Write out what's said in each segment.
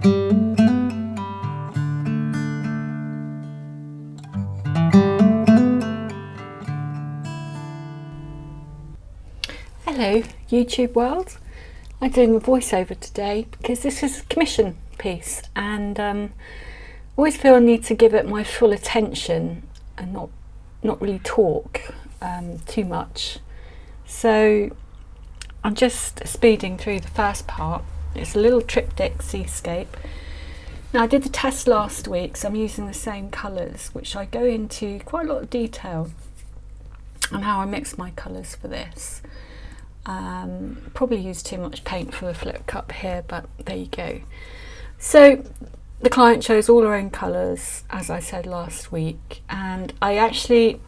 Hello YouTube world, I'm doing a voiceover today because this is a commission piece and I always feel I need to give it my full attention and not really talk too much. So I'm just speeding through the first part. It's a little triptych Seascape. Now I did the test last week, so I'm using the same colours, which I go into quite a lot of detail on how I mix my colours for this. Probably used too much paint for the flip cup here, but there you go. So the client chose all her own colours, as I said last week, and I actually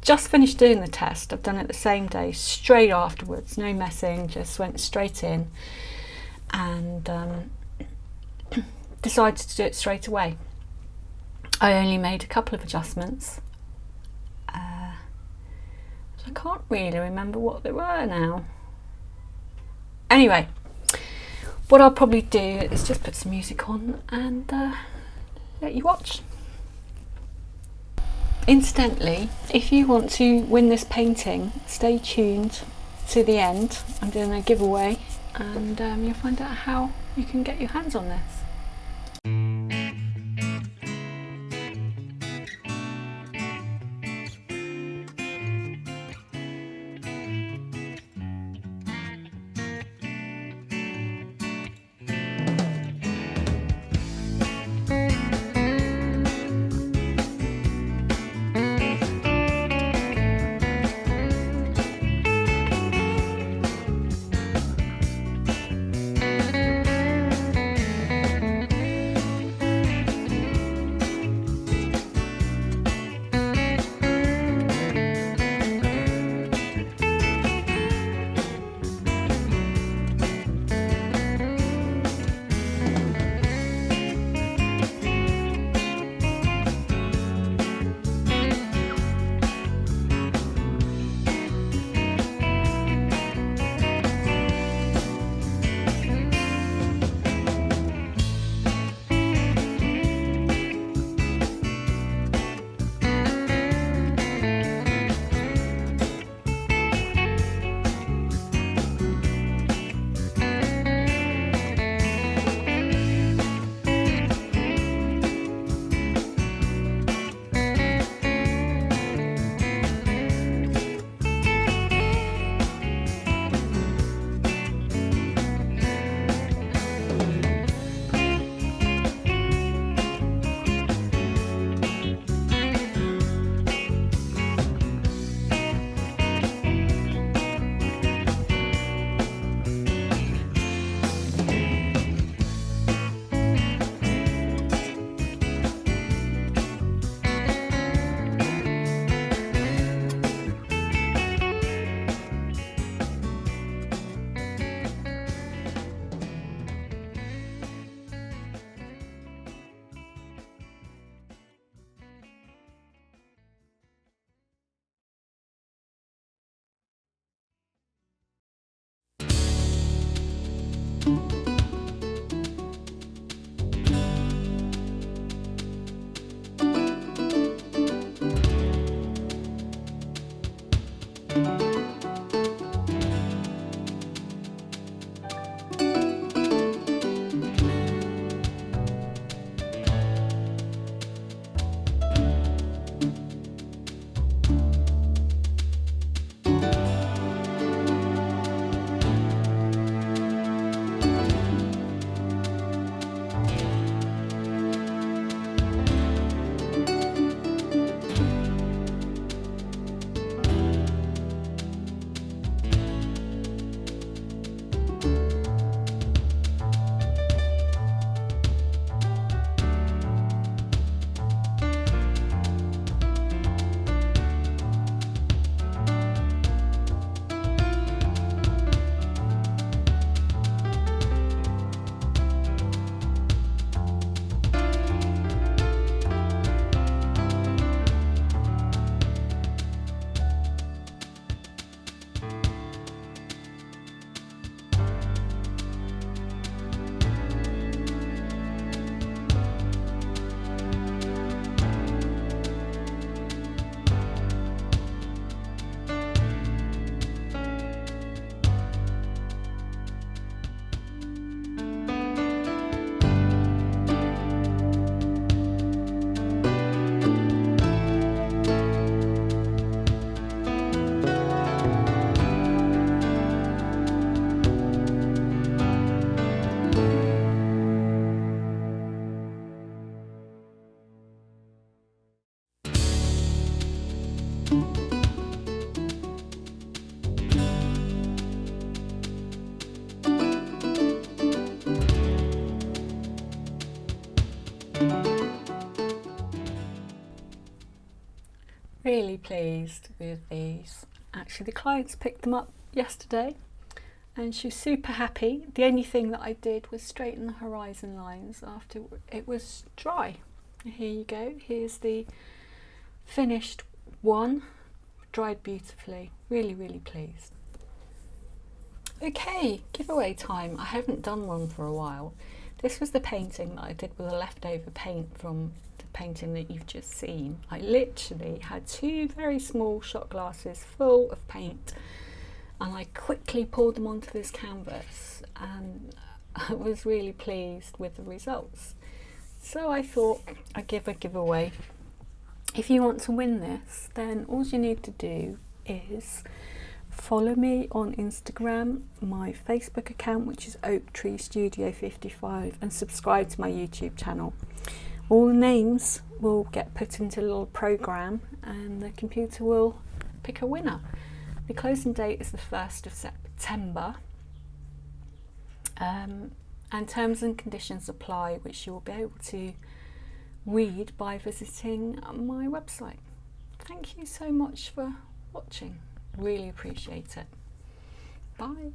just finished doing the test. I've done it the same day, straight afterwards, no messing, just went straight in and decided to do it straight away. I only made a couple of adjustments. I can't really remember what they were now. Anyway, what I'll probably do is just put some music on and let you watch. Incidentally, if you want to win this painting, stay tuned to the end. I'm doing a giveaway and you'll find out how you can get your hands on this. Really pleased with these. Actually, the clients picked them up yesterday and she was super happy. The only thing that I did was straighten the horizon lines after it was dry. Here you go, here's the finished one, dried beautifully. Really pleased. Okay, giveaway time. I haven't done one for a while. This was the painting that I did with the leftover paint from the painting that you've just seen. I literally had 2 very small shot glasses full of paint and I quickly poured them onto this canvas, and I was really pleased with the results. So I thought I'd give a giveaway. If you want to win this, then all you need to do is follow me on Instagram, my Facebook account, which is Oak Tree Studio 55, and subscribe to my YouTube channel. All the names will get put into a little program and the computer will pick a winner. The closing date is the 1st of September, and terms and conditions apply, which you will be able to read by visiting my website. Thank you so much for watching. Really appreciate it. Bye.